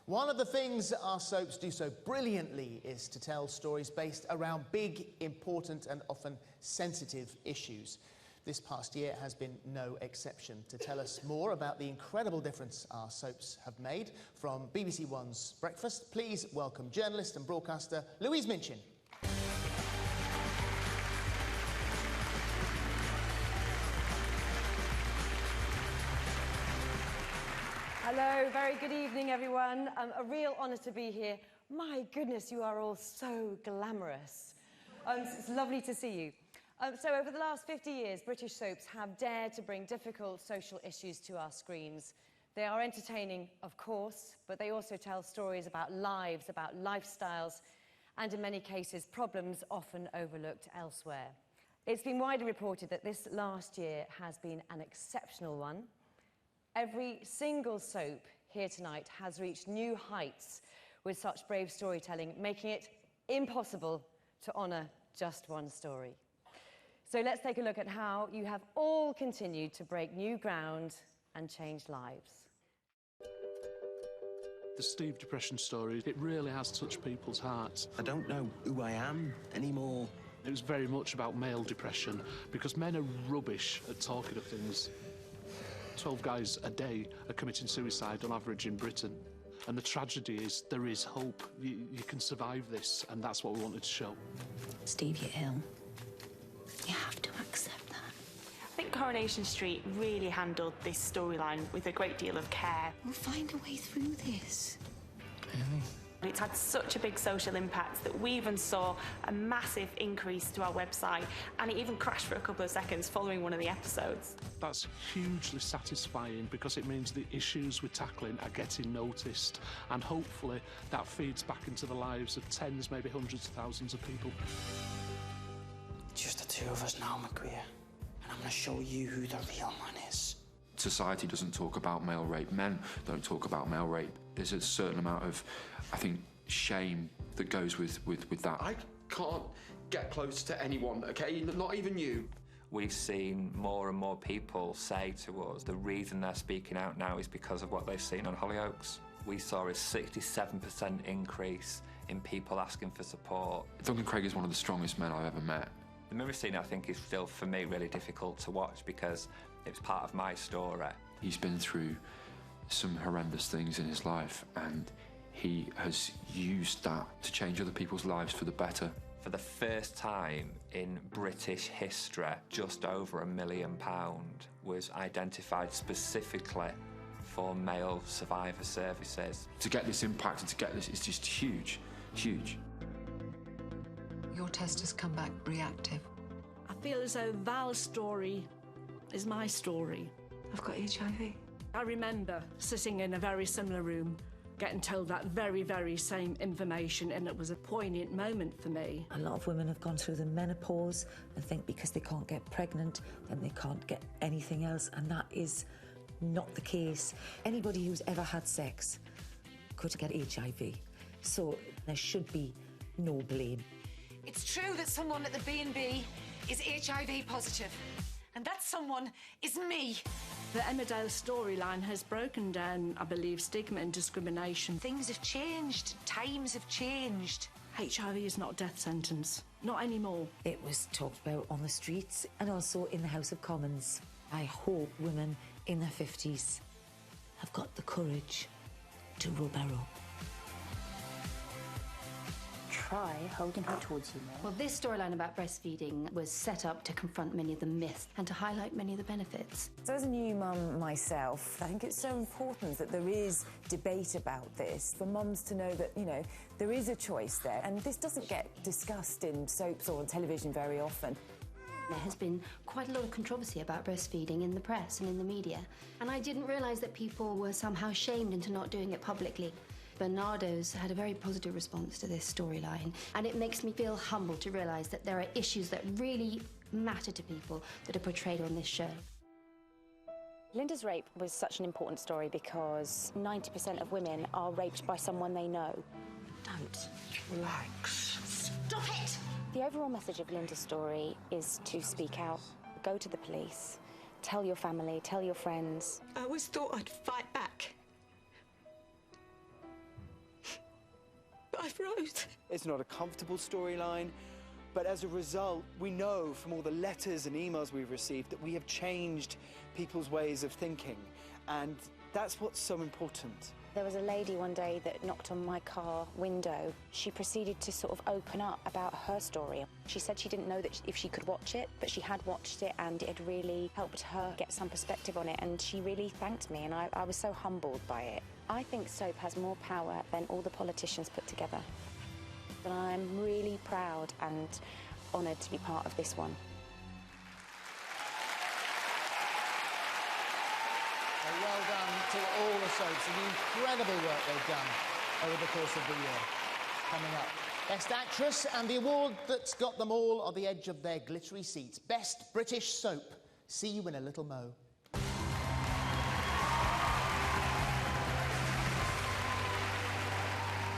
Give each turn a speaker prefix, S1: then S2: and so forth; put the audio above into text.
S1: One of the things that our soaps do so brilliantly is to tell stories based around big, important and often sensitive issues. This past year has been no exception. To tell us more about the incredible difference our soaps have made from BBC One's Breakfast, please welcome journalist and broadcaster Louise Minchin.
S2: Hello, very good evening, everyone. A real honour to be here. My goodness, you are all so glamorous. It's lovely to see you. So over the last 50 years, British soaps have dared to bring difficult social issues to our screens. They are entertaining, of course, but they also tell stories about lives, about lifestyles, and in many cases, problems often overlooked elsewhere. It's been widely reported that this last year has been an exceptional one. Every single soap here tonight has reached new heights with such brave storytelling, making it impossible to honour just one story. So let's take a look at how you have all continued to break new ground and change lives.
S3: The Steve Depression story, it really has touched people's hearts.
S4: I don't know who I am anymore.
S3: It was very much about male depression, because men are rubbish at talking of things. 12 guys a day are committing suicide on average in Britain. And the tragedy is there is hope. You can survive this, and that's what we wanted to show.
S5: Steve, you're ill. You have to accept that.
S6: I think Coronation Street really handled this storyline with a great deal of care.
S5: We'll find a way through this.
S4: Really?
S6: It's had such a big social impact that we even saw a massive increase to our website, and it even crashed for a couple of seconds following one of the episodes.
S3: That's hugely satisfying because it means the issues we're tackling are getting noticed, and hopefully that feeds back into the lives of tens, maybe hundreds of thousands of people.
S4: Just the two of us now, McQueer. And I'm going to show you who the real man is.
S7: Society doesn't talk about male rape. Men don't talk about male rape. There's a certain amount of, I think, shame that goes with that.
S8: I can't get close to anyone, okay? Not even you.
S9: We've seen more and more people say to us the reason they're speaking out now is because of what they've seen on Hollyoaks. We saw a 67% increase in people asking for support.
S7: Duncan Craig is one of the strongest men I've ever met.
S9: The Mirror scene, I think, is still, for me, really difficult to watch because it was part of my story.
S7: He's been through some horrendous things in his life, and he has used that to change other people's lives for the better.
S9: For the first time in British history, just over £1 million was identified specifically for male survivor services.
S7: To get this impact and to get this, it's just huge, huge.
S5: Your test has come back reactive.
S10: I feel as though Val's story is my story.
S5: I've got HIV.
S10: I remember sitting in a very similar room, getting told that very, very same information, and it was a poignant moment for me.
S11: A lot of women have gone through the menopause and think because they can't get pregnant, then they can't get anything else, and that is not the case. Anybody who's ever had sex could get HIV, so there should be no blame.
S5: It's true that someone at the B&B is HIV positive, and that someone is me.
S10: The Emmerdale storyline has broken down, I believe, stigma and discrimination.
S5: Things have changed. Times have changed.
S10: HIV is not a death sentence. Not anymore.
S11: It was talked about on the streets and also in the House of Commons. I hope women in their 50s have got the courage to rub her up.
S12: Try holding her towards you more.
S13: Well, this storyline about breastfeeding was set up to confront many of the myths and to highlight many of the benefits.
S14: So as a new mum myself, I think it's so important that there is debate about this, for mums to know that, you know, there is a choice there, and this doesn't get discussed in soaps or on television very often.
S13: There has been quite a lot of controversy about breastfeeding in the press and in the media, and I didn't realise that people were somehow shamed into not doing it publicly. Barnardo's had a very positive response to this storyline, and it makes me feel humble to realise that there are issues that really matter to people that are portrayed on this show.
S12: Linda's rape was such an important story because 90% of women are raped by someone they know.
S5: Don't. Relax. Stop it!
S12: The overall message of Linda's story is to speak out, go to the police, tell your family, tell your friends.
S5: I always thought I'd fight back.
S15: wrote. It's not a comfortable storyline, but as a result, we know from all the letters and emails we've received that we have changed people's ways of thinking, and that's what's so important.
S12: There was a lady one day that knocked on my car window. She proceeded to sort of open up about her story. She said she didn't know that if she could watch it, but she had watched it and it had really helped her get some perspective on it, and she really thanked me, and I was so humbled by it. I think soap has more power than all the politicians put together. And I'm really proud and honoured to be part of this one.
S1: Well done to all the soaps and the incredible work they've done over the course of the year. Coming up, Best Actress, and the award that's got them all on the edge of their glittery seats. Best British Soap. See you in a little mo.